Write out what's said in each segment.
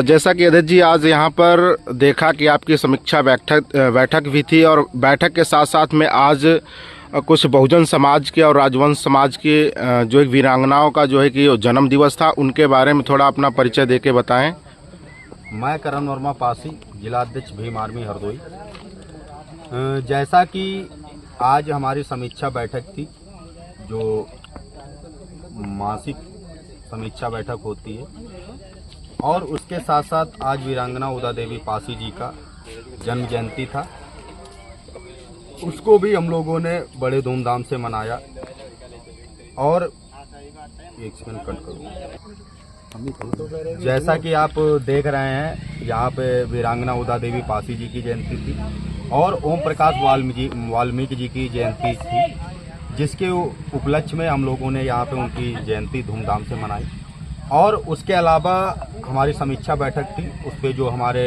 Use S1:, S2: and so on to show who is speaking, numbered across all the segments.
S1: जैसा कि अध्यक्ष जी आज यहाँ पर देखा कि आपकी समीक्षा बैठक भी थी और बैठक के साथ साथ में आज कुछ बहुजन समाज के और राजवंश समाज के जो एक वीरांगनाओं का जो है कि जन्म दिवस था, उनके बारे में थोड़ा अपना परिचय देके बताएं।
S2: मैं करण वर्मा पासी, जिला अध्यक्ष भीम आर्मी हरदोई। जैसा कि आज हमारी समीक्षा बैठक थी, जो मासिक समीक्षा बैठक होती है, और उसके साथ साथ आज वीरांगना उदा देवी पासी जी का जन्म जयंती था। उसको भी हम लोगों ने बड़े धूमधाम से मनाया। और एक सेकंड कट करूँ। जैसा कि आप देख रहे हैं, यहाँ पे वीरांगना उदा देवी पासी जी की जयंती थी और ओम प्रकाश वाल्मीकि जी की जयंती थी, जिसके उपलक्ष्य में हम लोगों ने यहाँ पे उनकी जयंती धूमधाम से मनाई। और उसके अलावा हमारी समीक्षा बैठक थी, उस पर जो हमारे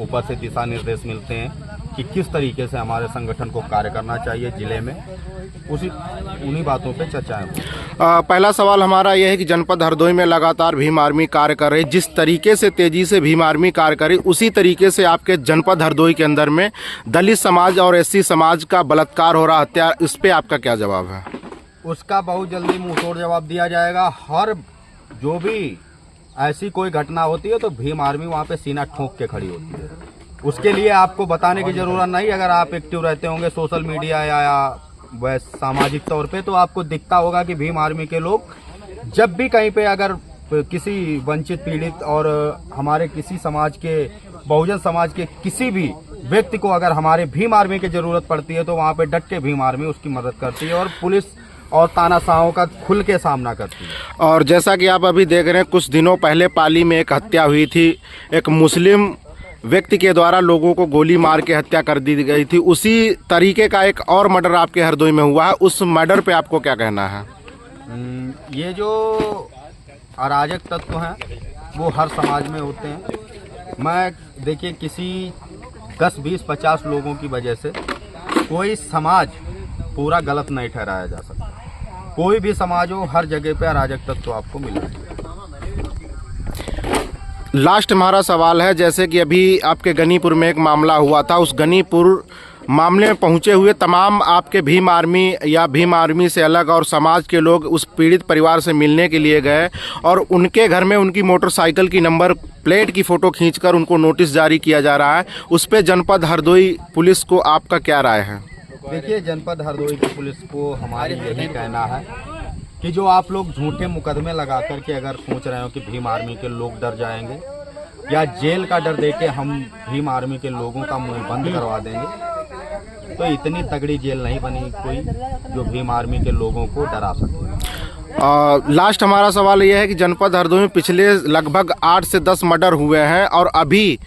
S2: ऊपर से दिशा निर्देश मिलते हैं कि किस तरीके से हमारे संगठन को कार्य करना चाहिए जिले में, उन्हीं बातों पे चर्चाएं हुई।
S1: पहला सवाल हमारा यह है कि जनपद हरदोई में लगातार भीम आर्मी कार्य कर रही, जिस तरीके से तेजी से भीम आर्मी कार्य कर रही, उसी तरीके से आपके जनपद हरदोई के अंदर में दलित समाज और एससी समाज का बलात्कार हो रहा, हत्या, इस पे आपका क्या जवाब है?
S2: उसका बहुत जल्दी मुंहतोड़ जवाब दिया जाएगा। हर जो भी ऐसी कोई घटना होती है तो भीम आर्मी वहाँ पे सीना ठोक के खड़ी होती है। उसके लिए आपको बताने की जरूरत नहीं। अगर आप एक्टिव रहते होंगे सोशल मीडिया या वैसे सामाजिक तौर पे, तो आपको दिखता होगा कि भीम आर्मी के लोग जब भी कहीं पे अगर किसी वंचित, पीड़ित और हमारे किसी समाज के, बहुजन समाज के किसी भी व्यक्ति को अगर हमारे भीम आर्मी की जरूरत पड़ती है तो वहाँ पे डट के भीम आर्मी उसकी मदद करती है और पुलिस और तानाशाहों का खुल के सामना करती है।
S1: और जैसा कि आप अभी देख रहे हैं, कुछ दिनों पहले पाली में एक हत्या हुई थी, एक मुस्लिम व्यक्ति के द्वारा लोगों को गोली मार के हत्या कर दी गई थी। उसी तरीके का एक और मर्डर आपके हरदोई में हुआ है, उस मर्डर पे आपको क्या कहना है?
S2: ये जो अराजक तत्व हैं वो हर समाज में होते हैं। मैं देखिए, किसी 10, 20, 50 लोगों की वजह से कोई समाज पूरा गलत नहीं ठहराया जा सकता। कोई भी समाज हो, हर जगह पे अराजक तत्व आपको मिलेगा।
S1: लास्ट हमारा सवाल है, जैसे कि अभी आपके गनीपुर में एक मामला हुआ था, उस गनीपुर मामले में पहुंचे हुए तमाम आपके भीम आर्मी या भीम आर्मी से अलग और समाज के लोग उस पीड़ित परिवार से मिलने के लिए गए और उनके घर में उनकी मोटरसाइकिल की नंबर प्लेट की फ़ोटो खींचकर उनको नोटिस जारी किया जा रहा है। उस पर जनपद हरदोई पुलिस को आपका क्या राय है?
S2: देखिए, जनपद हरदोई की पुलिस को हमारी यही कहना है कि जो आप लोग झूठे मुकदमे लगा कर के अगर सोच रहे हो कि भीम आर्मी के लोग डर जाएंगे या जेल का डर देके हम भीम आर्मी के लोगों का मुंह बंद करवा देंगे, तो इतनी तगड़ी जेल नहीं बनी कोई जो भीम आर्मी के लोगों को डरा सके।
S1: लास्ट हमारा सवाल यह है कि जनपद हरदोई में पिछले लगभग 8 से 10 मर्डर हुए हैं और अभी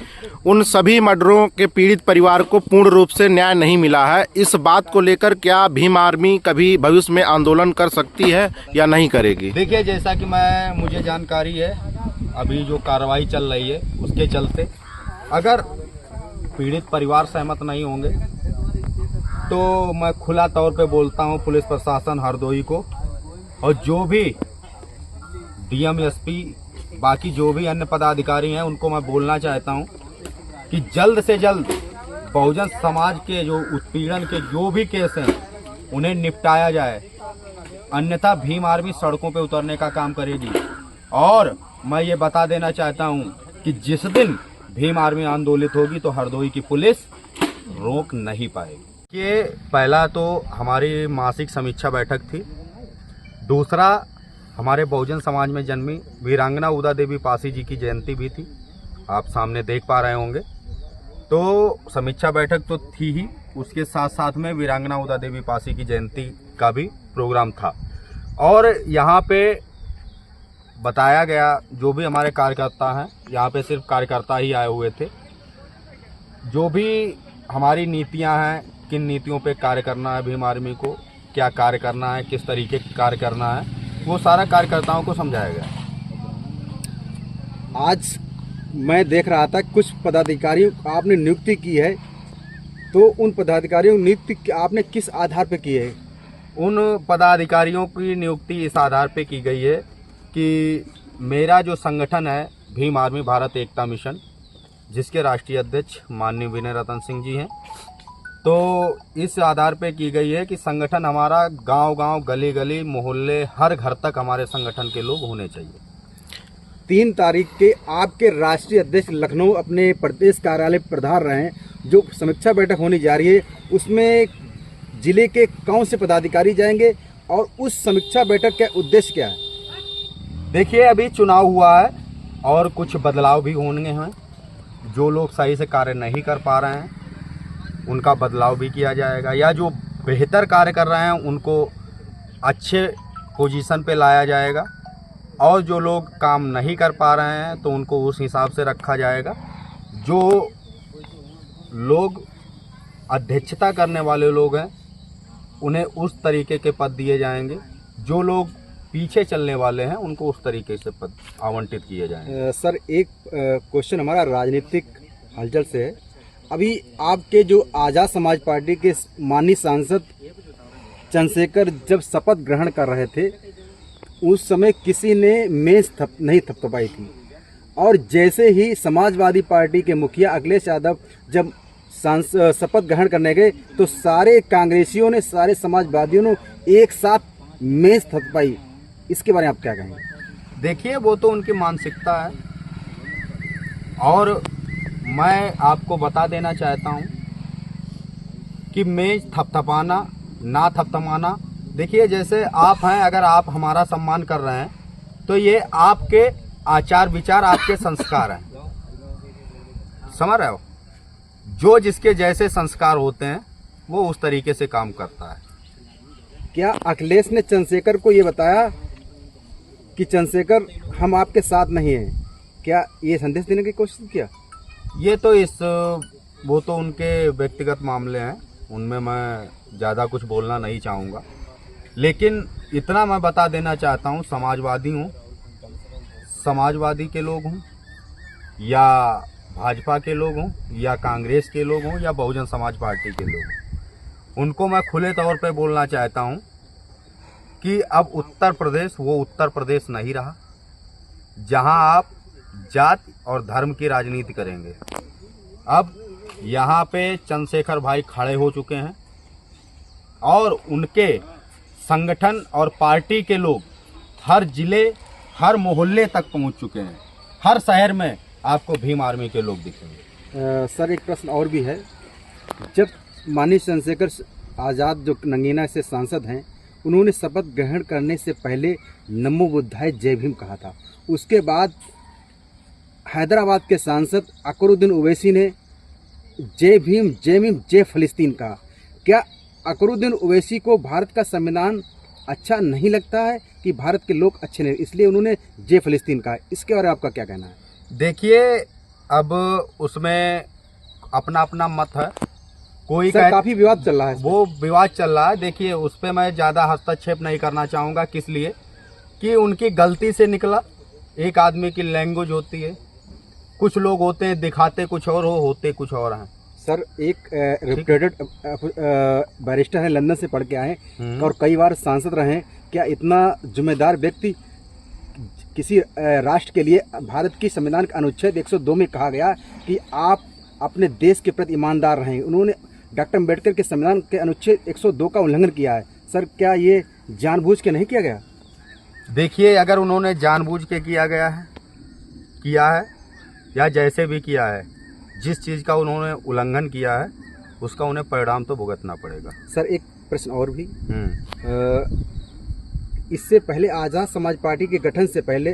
S1: उन सभी मर्डरों के पीड़ित परिवार को पूर्ण रूप से न्याय नहीं मिला है। इस बात को लेकर क्या भीम आर्मी कभी भविष्य में आंदोलन कर सकती है या नहीं करेगी?
S2: देखिए, जैसा कि मुझे जानकारी है, अभी जो कार्रवाई चल रही है उसके चलते अगर पीड़ित परिवार सहमत नहीं होंगे तो मैं खुला तौर पे बोलता हूँ पुलिस प्रशासन हरदोई को और जो भी डीएम, एसपी, बाकी जो भी अन्य पदाधिकारी हैं उनको मैं बोलना चाहता हूँ कि जल्द से जल्द बहुजन समाज के जो उत्पीड़न के जो भी केस हैं उन्हें निपटाया जाए, अन्यथा भीम आर्मी सड़कों पे उतरने का काम करेगी। और मैं ये बता देना चाहता हूँ कि जिस दिन भीम आर्मी आंदोलित होगी तो हरदोई की पुलिस रोक नहीं पाएगी। ये पहला तो हमारी मासिक समीक्षा बैठक थी। दूसरा, हमारे बहुजन समाज में जन्मी वीरांगना उदा देवी पासी जी की जयंती भी थी, आप सामने देख पा रहे होंगे। तो समीक्षा बैठक तो थी ही, उसके साथ साथ में वीरांगना उदा देवी पासी की जयंती का भी प्रोग्राम था। और यहाँ पे बताया गया, जो भी हमारे कार्यकर्ता हैं, यहाँ पे सिर्फ कार्यकर्ता ही आए हुए थे, जो भी हमारी नीतियाँ हैं, किन नीतियों पे कार्य करना है, भीम आर्मी को क्या कार्य करना है, किस तरीके का कार्य करना है, वो सारा कार्यकर्ताओं को समझाया गया।
S3: आज मैं देख रहा था कुछ पदाधिकारियों आपने नियुक्ति की है, तो उन पदाधिकारियों की नियुक्ति आपने किस आधार पर की है?
S2: उन पदाधिकारियों की नियुक्ति इस आधार पे की गई है कि मेरा जो संगठन है भीम आर्मी भारत एकता मिशन, जिसके राष्ट्रीय अध्यक्ष माननीय विनय रतन सिंह जी हैं। तो इस आधार पे की गई है कि संगठन हमारा गांव-गांव, गली-गली, मोहल्ले, हर घर तक हमारे संगठन के लोग होने चाहिए।
S3: 3 तारीख के आपके राष्ट्रीय अध्यक्ष लखनऊ अपने प्रदेश कार्यालय पर पधार रहे हैं। जो समीक्षा बैठक होने जा रही है उसमें जिले के कौन से पदाधिकारी जाएंगे और उस समीक्षा बैठक का उद्देश्य क्या है?
S2: देखिए, अभी चुनाव हुआ है और कुछ बदलाव भी होंगे हैं। जो लोग सही से कार्य नहीं कर पा रहे हैं उनका बदलाव भी किया जाएगा, या जो बेहतर कार्य कर रहे हैं उनको अच्छे पोजीशन पे लाया जाएगा, और जो लोग काम नहीं कर पा रहे हैं तो उनको उस हिसाब से रखा जाएगा। जो लोग अध्यक्षता करने वाले लोग हैं उन्हें उस तरीके के पद दिए जाएंगे, जो लोग पीछे चलने वाले हैं उनको उस तरीके से पद आवंटित किए जाएंगे।
S3: सर, एक क्वेश्चन हमारा राजनीतिक हलचल से है। अभी आपके जो आज़ाद समाज पार्टी के माननीय सांसद चंद्रशेखर जब शपथ ग्रहण कर रहे थे उस समय किसी ने मेज नहीं थपथपाई थी, और जैसे ही समाजवादी पार्टी के मुखिया अखिलेश यादव जब शपथ ग्रहण करने गए तो सारे कांग्रेसियों ने, सारे समाजवादियों ने एक साथ मेज थपथपाई। इसके बारे में आप क्या कहेंगे?
S2: देखिए, वो तो उनकी मानसिकता है, और मैं आपको बता देना चाहता हूँ कि मेज थपथपाना ना थपथपाना, देखिए जैसे आप हैं, अगर आप हमारा सम्मान कर रहे हैं तो ये आपके आचार विचार, आपके संस्कार हैं, समझ रहे हो। जो जिसके जैसे संस्कार होते हैं वो उस तरीके से काम करता है।
S3: क्या अखिलेश ने चंद्रशेखर को ये बताया कि चंद्रशेखर हम आपके साथ नहीं हैं? क्या ये संदेश देने की कोशिश किया?
S2: ये तो वो तो उनके व्यक्तिगत मामले हैं, उनमें मैं ज़्यादा कुछ बोलना नहीं चाहूँगा, लेकिन इतना मैं बता देना चाहता हूँ, समाजवादी हूँ, समाजवादी के लोग हों या भाजपा के लोग हों या कांग्रेस के लोग हों या बहुजन समाज पार्टी के लोग हों, उनको मैं खुले तौर पे बोलना चाहता हूँ कि अब उत्तर प्रदेश वो उत्तर प्रदेश नहीं रहा जहाँ आप जात और धर्म की राजनीति करेंगे। अब यहाँ पे चंद्रशेखर भाई खड़े हो चुके हैं और उनके संगठन और पार्टी के लोग हर जिले, हर मोहल्ले तक पहुँच चुके हैं। हर शहर में आपको भीम आर्मी के लोग दिखेंगे।
S3: सर, एक प्रश्न और भी है। जब माननीय चंद्रशेखर आज़ाद जो नगीना से सांसद हैं, उन्होंने शपथ ग्रहण करने से पहले नमो बुद्धाय जय भीम कहा था। उसके बाद हैदराबाद के सांसद अकरुद्दीन ओवैसी ने जय भीम जय फ़लस्तीन कहा। क्या अकरुद्दीन ओवैसी को भारत का संविधान अच्छा नहीं लगता है कि भारत के लोग अच्छे नहीं, इसलिए उन्होंने जय फ़लस्तीन कहा? इसके बारे में आपका क्या कहना है?
S2: देखिए, अब उसमें अपना अपना मत है। कोई
S3: काफ़ी विवाद चल रहा है,
S2: वो विवाद चल रहा है। देखिए, उस पर मैं ज़्यादा हस्तक्षेप नहीं करना चाहूँगा। किस लिए? कि उनकी गलती से निकला। एक आदमी की लैंग्वेज होती है, कुछ लोग होते हैं दिखाते कुछ और होते कुछ और हैं।
S3: सर, एक रेपुटेड बैरिस्टर हैं, लंदन से पढ़ के आए और कई बार सांसद रहे हैं। क्या इतना जिम्मेदार व्यक्ति किसी राष्ट्र के लिए, भारत की संविधान के अनुच्छेद 102 में कहा गया कि आप अपने देश के प्रति ईमानदार रहें, उन्होंने डॉक्टर अम्बेडकर के संविधान के अनुच्छेद 102 का उल्लंघन किया है। सर, क्या ये जानबूझ के नहीं किया गया?
S2: देखिए, अगर उन्होंने जानबूझ के किया है या जैसे भी किया है, जिस चीज़ का उन्होंने उल्लंघन किया है उसका उन्हें परिणाम तो भुगतना पड़ेगा।
S3: सर, एक प्रश्न और भी। इससे पहले आज़ाद समाज पार्टी के गठन से पहले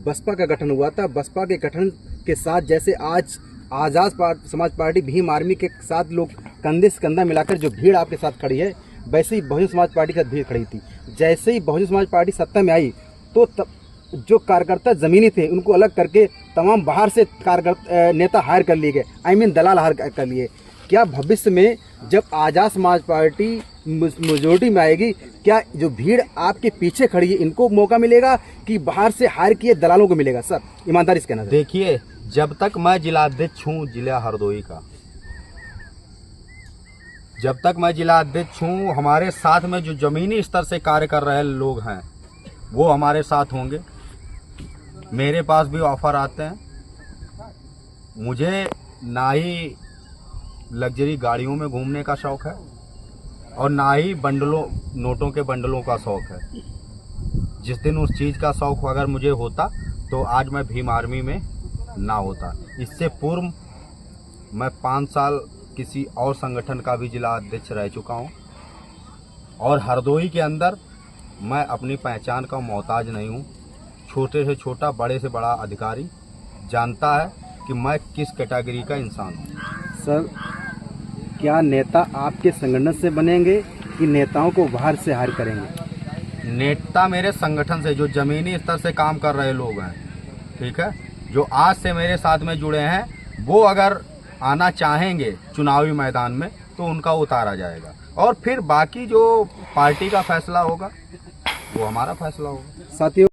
S3: बसपा का गठन हुआ था। बसपा के गठन के साथ जैसे आज आज़ाद समाज पार्टी भीम आर्मी के साथ लोग कंधे से कंधा मिलाकर जो भीड़ आपके साथ खड़ी है, वैसे ही बहुजन समाज पार्टी के साथ भीड़ खड़ी थी। जैसे ही बहुजन समाज पार्टी सत्ता में आई तो जो कार्यकर्ता ज़मीनी थे उनको अलग करके तमाम बाहर से कार्यकर्ता नेता हायर कर लिए गए, दलाल हायर कर लिए। क्या भविष्य में जब आज़ाद समाज पार्टी मेजोरिटी में आएगी, क्या जो भीड़ आपके पीछे खड़ी है इनको मौका मिलेगा कि बाहर से हायर किए दलालों को मिलेगा? सर, ईमानदारी से कहना।
S2: देखिए, जब तक मैं जिलाध्यक्ष हूँ जिला हरदोई का, जब तक मैं जिलाध्यक्ष हूँ, हमारे साथ में जो जमीनी स्तर से कार्य कर रहे लोग हैं वो हमारे साथ होंगे। मेरे पास भी ऑफर आते हैं। मुझे ना ही लग्जरी गाड़ियों में घूमने का शौक़ है और ना ही बंडलों नोटों के बंडलों का शौक़ है। जिस दिन उस चीज़ का शौक़ अगर मुझे होता तो आज मैं भीम आर्मी में ना होता। इससे पूर्व मैं 5 साल किसी और संगठन का भी जिला अध्यक्ष रह चुका हूँ और हरदोई के अंदर मैं अपनी पहचान का मोहताज नहीं हूँ। छोटे से छोटा, बड़े से बड़ा अधिकारी जानता है कि मैं किस कैटेगरी का इंसान हूँ।
S3: सर, क्या नेता आपके संगठन से बनेंगे कि नेताओं को बाहर से हायर करेंगे?
S2: नेता मेरे संगठन से, जो ज़मीनी स्तर से काम कर रहे लोग हैं, ठीक है, जो आज से मेरे साथ में जुड़े हैं, वो अगर आना चाहेंगे चुनावी मैदान में तो उनका उतारा जाएगा और फिर बाकी जो पार्टी का फैसला होगा वो हमारा फैसला होगा।
S3: साथियों,